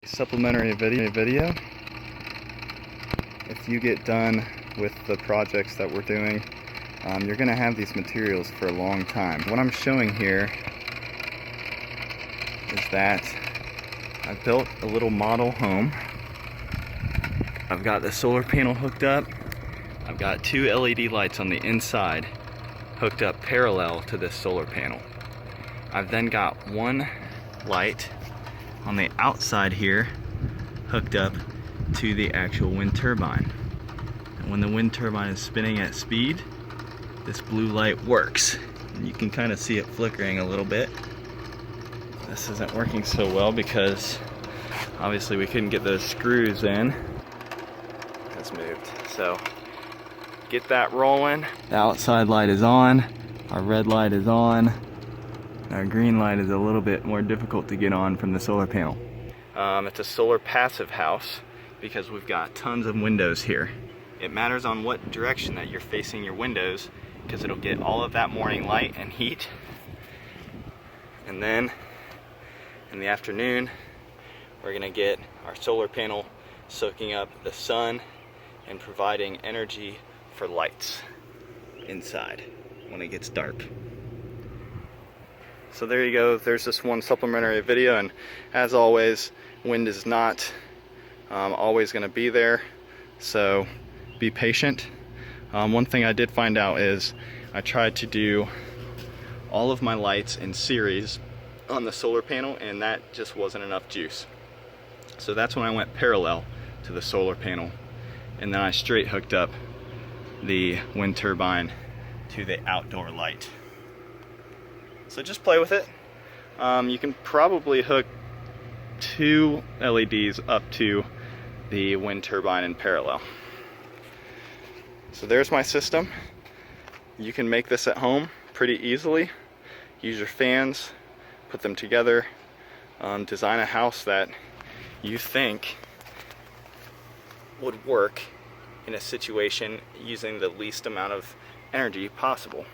Supplementary video. If you get done with the projects that we're doing, you're going to have these materials for a long time. What I'm showing here is that I've built a little model home. I've got the solar panel hooked up. I've got two LED lights on the inside hooked up parallel to this solar panel. I've then got one light on the outside here hooked up to the actual wind turbine. And when the wind turbine is spinning at speed, this blue light works. And you can kind of see it flickering a little bit. This isn't working so well because obviously we couldn't get those screws in. It's moved. So get that rolling. The outside light is on. Our red light is on. Our green light is a little bit more difficult to get on from the solar panel. It's a solar passive house because we've got tons of windows here. It matters on what direction that you're facing your windows because it'll get all of that morning light and heat. And then in the afternoon, we're gonna get our solar panel soaking up the sun and providing energy for lights inside when it gets dark. So there you go, there's this one supplementary video, and as always, wind is not always going to be there, so be patient. One thing I did find out is I tried to do all of my lights in series on the solar panel, and that just wasn't enough juice. So that's when I went parallel to the solar panel, and then I straight hooked up the wind turbine to the outdoor light. So just play with it. You can probably hook two LEDs up to the wind turbine in parallel. So there's my system. You can make this at home pretty easily. Use your fans, put them together, design a house that you think would work in a situation using the least amount of energy possible.